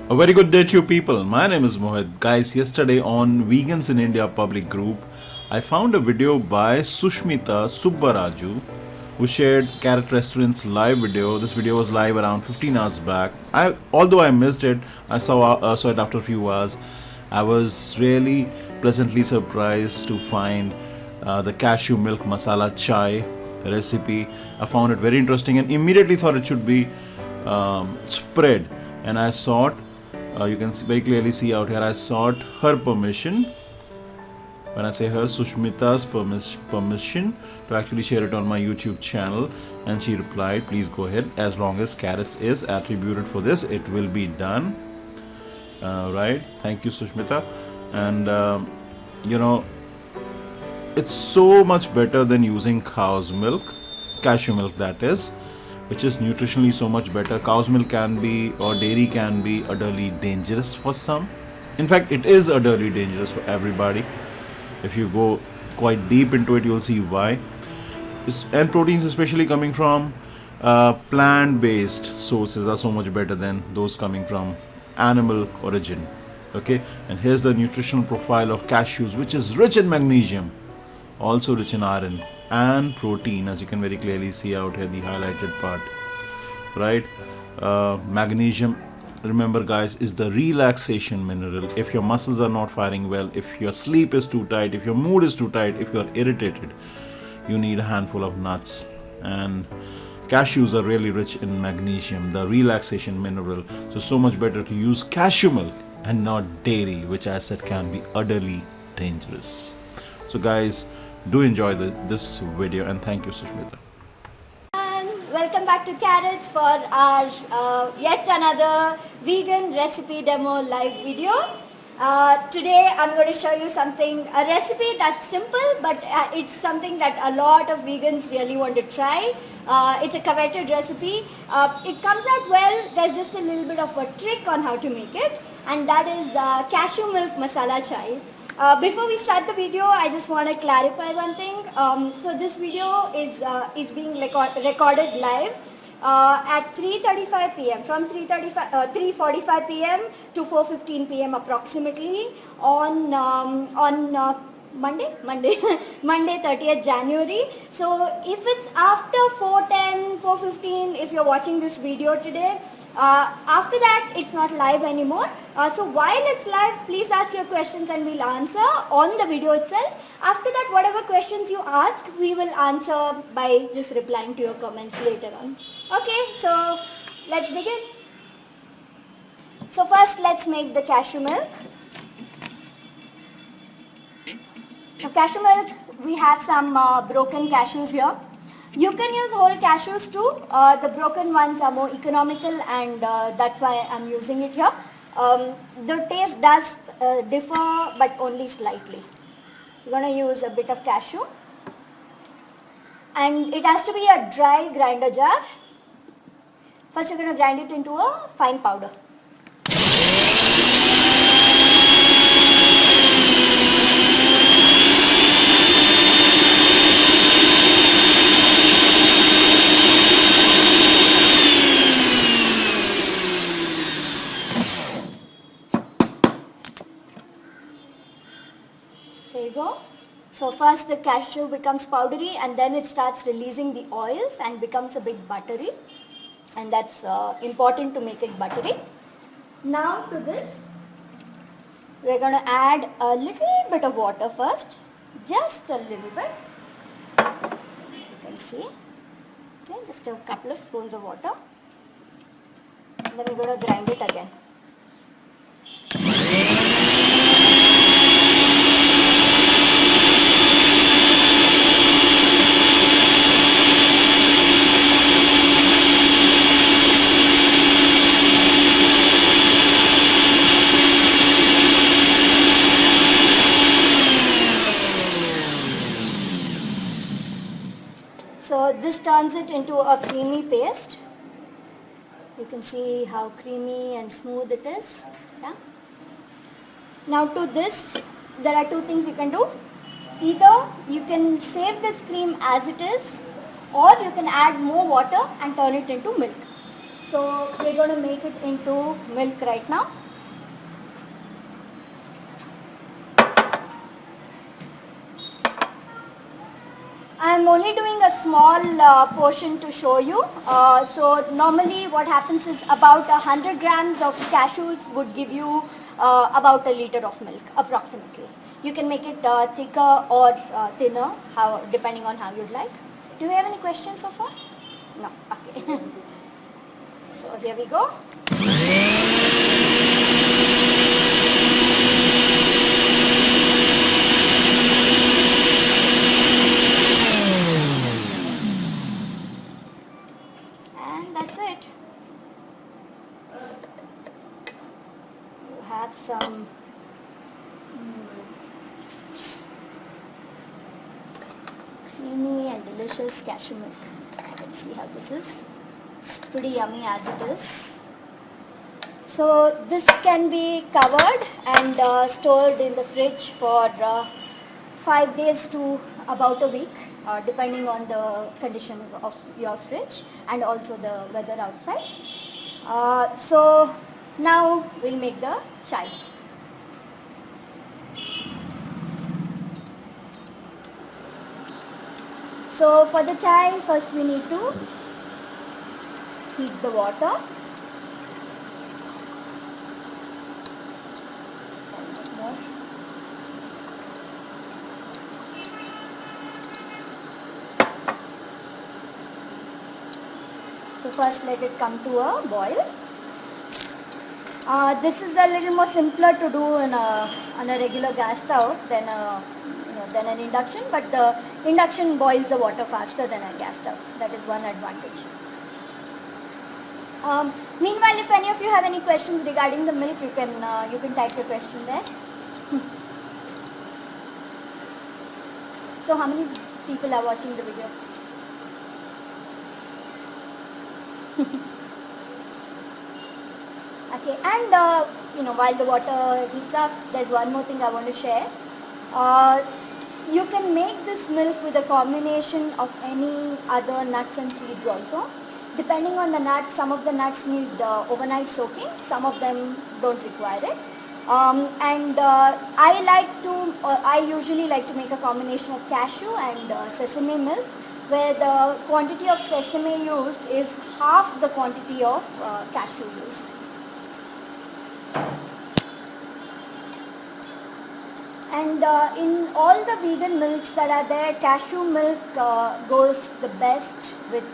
A very good day to you people. My name is Mohit. Guys, yesterday on Vegans in India public group, I found a video by Susmitha Subbaraju who shared Carrot Restaurant's live video. This video was live around 15 hours back. Although I missed it, I saw it after a few hours. I was really pleasantly surprised to find the cashew milk masala chai recipe. I found it very interesting and immediately thought it should be spread. And I sought, you can very clearly see out here, I sought her permission. When I say her, Sushmita's permission to actually share it on my YouTube channel, and she replied, please go ahead, as long as carrots is attributed for this, it will be done. Right, thank you Sushmita. And it's so much better than using cow's milk, cashew milk that is, which is nutritionally so much better. Cow's milk can be, or dairy can be, utterly dangerous for some. In fact, it is utterly dangerous for everybody. If you go quite deep into it, you'll see why. And proteins, especially coming from plant-based sources, are so much better than those coming from animal origin. Okay, and here's the nutritional profile of cashews, which is rich in magnesium, also rich in iron and protein, as you can very clearly see out here, the highlighted part. Right, magnesium, remember guys, is the relaxation mineral. If your muscles are not firing well, if your sleep is too tight, if your mood is too tight, if you are irritated, you need a handful of nuts. And cashews are really rich in magnesium, the relaxation mineral. So much better to use cashew milk and not dairy, which I said can be utterly dangerous. So guys, do enjoy this video, and thank you Sushmita. Welcome back to Carrots for our yet another vegan recipe demo live video. Today I'm going to show you a recipe that's simple, but it's something that a lot of vegans really want to try. It's a coveted recipe. It comes out well. There's just a little bit of a trick on how to make it, and that is cashew milk masala chai. Before we start the video, I just want to clarify one thing. So this video is being recorded live at 3:35 p.m. from 3:45 p.m. to 4:15 p.m. approximately on Monday Monday 30th January. So if it's after 4:10, 4:15, if you're watching this video today, after that it's not live anymore. So while it's live, please ask your questions and we'll answer on the video itself. After that, whatever questions you ask, we will answer by just replying to your comments later on. Okay, so let's begin. So first let's make the cashew milk. Now cashew milk, we have some broken cashews here. You can use whole cashews too. The broken ones are more economical, and that's why I'm using it here. The taste does differ, but only slightly. So we're going to use a bit of cashew, and it has to be a dry grinder jar. First we're going to grind it into a fine powder. There you go. So first the cashew becomes powdery, and then it starts releasing the oils and becomes a bit buttery, and that's important to make it buttery. Now to this, we're going to add a little bit of water first, just a little bit. You can see, okay, just a couple of spoons of water, and then we're going to grind it again. So this turns it into a creamy paste. You can see how creamy and smooth it is. Yeah. Now to this, there are two things you can do. Either you can save this cream as it is, or you can add more water and turn it into milk. So we're going to make it into milk right now. I'm only doing a small portion to show you. So normally what happens is about 100 grams of cashews would give you about a liter of milk approximately. You can make it thicker or thinner, depending on how you'd like. Do you have any questions so far? No. Okay. So here we go. And that's it. You have some creamy and delicious cashew milk. Let's see how this is. It's pretty yummy as it is. So this can be covered and stored in the fridge for 5 days to about a week, depending on the conditions of your fridge and also the weather outside. So now we'll make the chai. So for the chai, first we need to heat the water. So first let it come to a boil. This is a little more simpler to do on a regular gas stove than an induction, but the induction boils the water faster than a gas stove. That is one advantage. Meanwhile, if any of you have any questions regarding the milk, you can type your question there. So how many people are watching the video? Okay, and while the water heats up, there's one more thing I want to share. You can make this milk with a combination of any other nuts and seeds also. Depending on the nut, some of the nuts need overnight soaking, some of them don't require it. I usually like to make a combination of cashew and sesame milk, where the quantity of sesame used is half the quantity of cashew used. And in all the vegan milks that are there, cashew milk goes the best with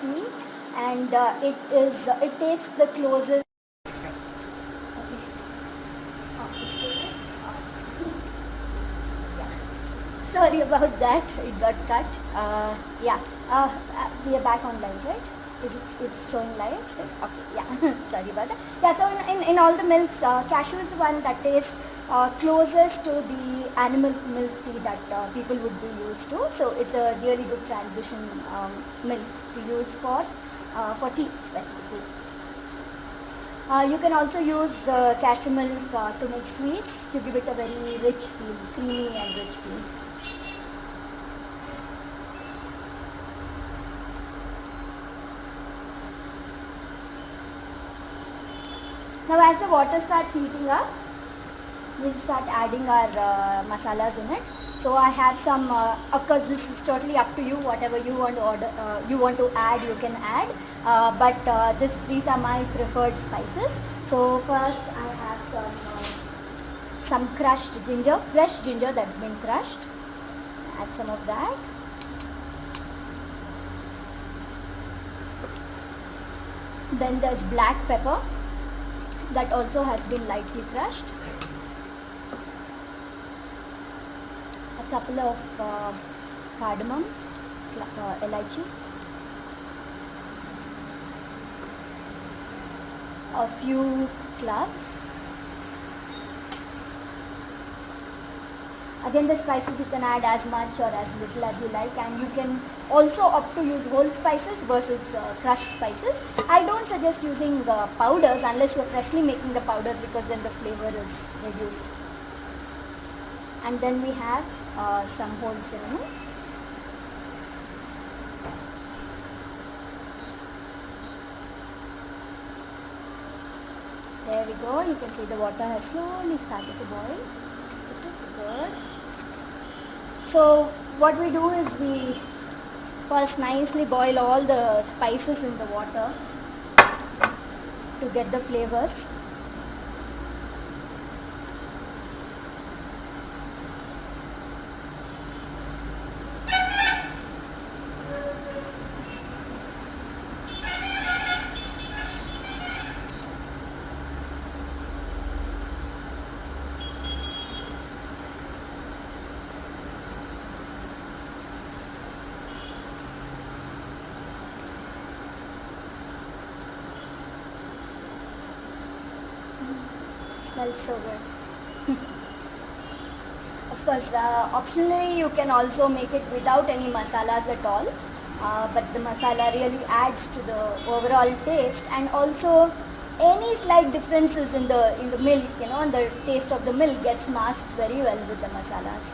tea, and it tastes the closest. Sorry about that, it got cut. We are back online, right? It's showing live still? Okay, yeah, sorry about that. Yeah, so in all the milks, cashew is the one that tastes closest to the animal milk tea that people would be used to. So it's a really good transition milk to use for tea specifically. You can also use cashew milk to make sweets to give it a very rich feel, creamy and rich feel. Now as the water starts heating up, we'll start adding our masalas in it. So I have some, of course this is totally up to you, whatever you want to add, you can add. But these are my preferred spices. So first I have some crushed ginger, fresh ginger that's been crushed. Add some of that. Then there's black pepper that also has been lightly crushed. A couple of cardamoms, elaichi. A few cloves. Again, the spices you can add as much or as little as you like, and you can also opt to use whole spices versus crushed spices. I don't suggest using powders unless you're freshly making the powders, because then the flavor is reduced. And then we have some whole cinnamon. There we go. You can see the water has slowly started to boil, which is good. So what we do is we first nicely boil all the spices in the water to get the flavors. Smells so good. Of course, optionally you can also make it without any masalas at all, but the masala really adds to the overall taste, and also any slight differences in the milk, and the taste of the milk gets masked very well with the masalas.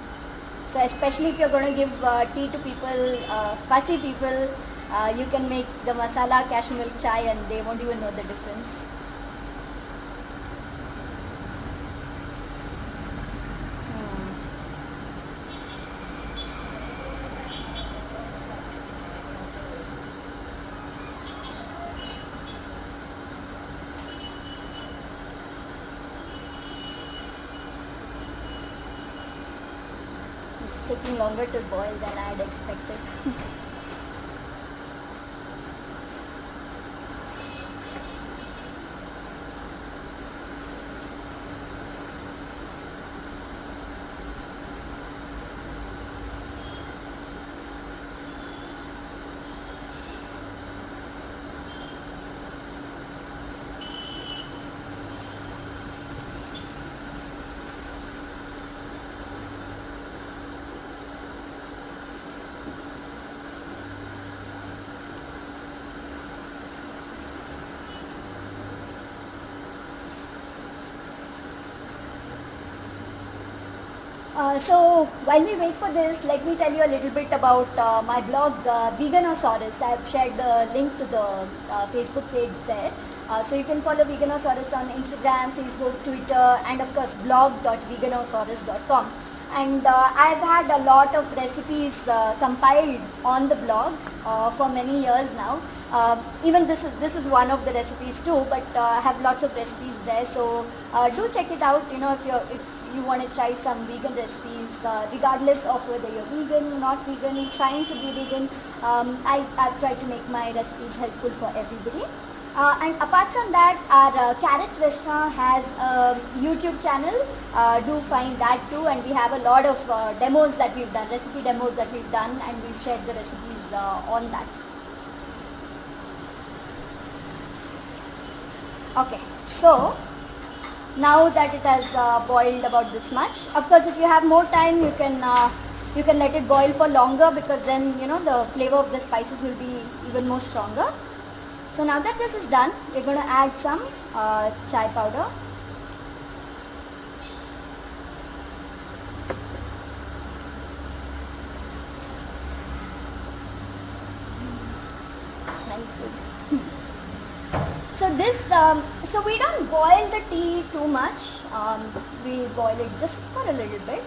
So especially if you're going to give tea to people, fussy people, you can make the masala cashew milk chai and they won't even know the difference. It's taking longer to boil than I had expected. So while we wait for this, let me tell you a little bit about my blog, Veganosaurus. I have shared the link to the Facebook page there. So you can follow Veganosaurus on Instagram, Facebook, Twitter, and of course blog.veganosaurus.com. And I've had a lot of recipes compiled on the blog for many years now. Even this is one of the recipes too, but I have lots of recipes there. So do check it out. If you want to try some vegan recipes, regardless of whether you're vegan, not vegan, trying to be vegan, I've tried to make my recipes helpful for everybody. And apart from that, our Carrots restaurant has a YouTube channel. Do find that too, and we have a lot of demos that we've done, recipe demos that we've done, and we've shared the recipes on that. Okay, so now that it has boiled about this much, of course if you have more time you can let it boil for longer, because then the flavor of the spices will be even more stronger. So now that this is done, we're going to add some chai powder. Smells good. So this, so we don't boil the tea too much. We boil it just for a little bit.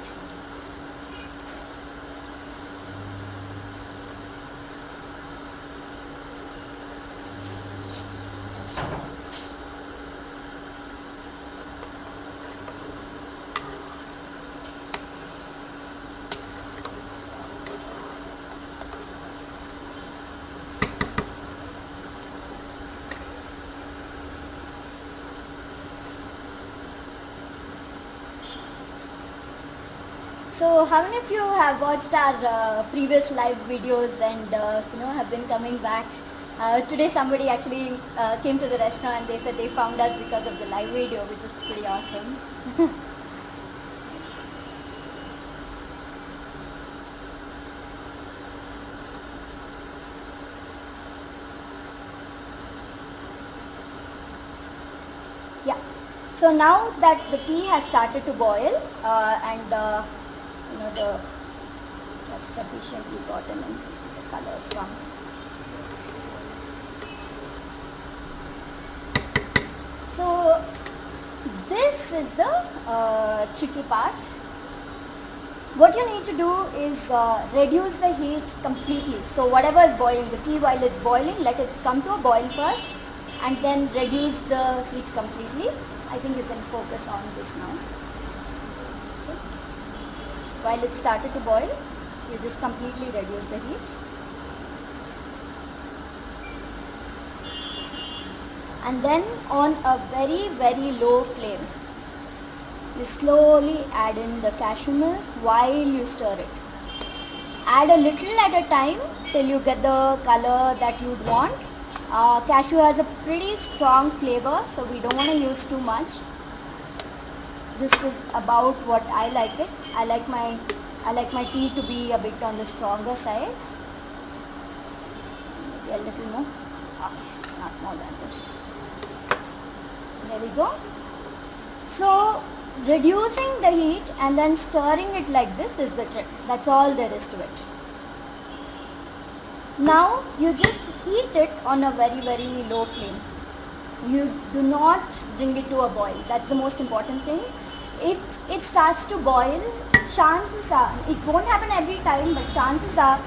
So how many of you have watched our previous live videos and have been coming back? Today somebody actually came to the restaurant and they said they found us because of the live video, which is pretty awesome. Yeah. So now that the tea has started to boil and the sufficiently gotten and the colors come. So This is the tricky part. What you need to do is reduce the heat completely. So whatever is boiling, the tea while it's boiling, let it come to a boil first and then reduce the heat completely. I think you can focus on this now. Okay. So while it started to boil, you just completely reduce the heat. And then on a very, very low flame, you slowly add in the cashew milk while you stir it. Add a little at a time till you get the color that you'd want. Cashew has a pretty strong flavor, so we don't want to use too much. This is about what I like it. I like my tea to be a bit on the stronger side. Maybe a little more. Okay, not more than this. There we go. So reducing the heat and then stirring it like this is the trick. That's all there is to it. Now you just heat it on a very, very low flame. You do not bring it to a boil. That's the most important thing. If it starts to boil, chances are, it won't happen every time, but chances are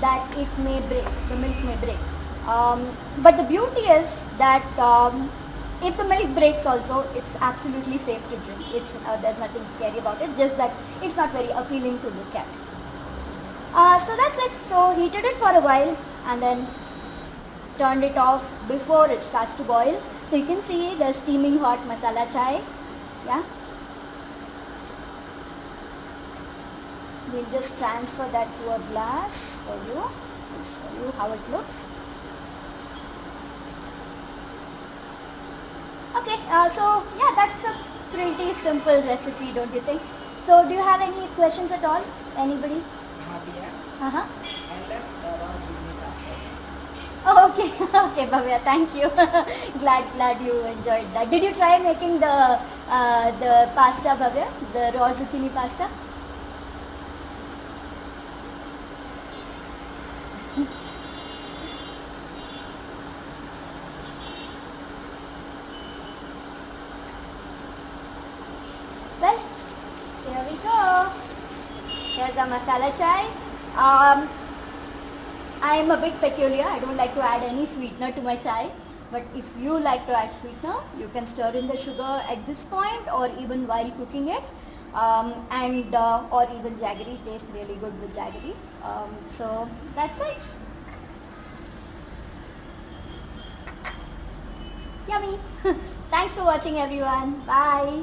that it may break, the milk may break. But the beauty is that if the milk breaks also, it's absolutely safe to drink. There's nothing scary about it, just that it's not very appealing to look at. So that's it. So heated it for a while and then turned it off before it starts to boil. So you can see the steaming hot masala chai. Yeah. We'll just transfer that to a glass for you. I'll show you how it looks. Okay, so yeah, that's a pretty simple recipe, don't you think? So do you have any questions at all? Anybody? I love the raw jugni pasta. Oh, okay, okay, Bhavya, thank you. glad you enjoyed that. Did you try making the pasta, Bhavya? The raw zucchini pasta? Well, here we go. Here's our masala chai. I am a bit peculiar. I don't like to add any sweetener to my chai. But if you like to add sweetener, you can stir in the sugar at this point or even while cooking it. Or even jaggery. Tastes really good with jaggery. So that's it. Yummy. Thanks for watching, everyone. Bye.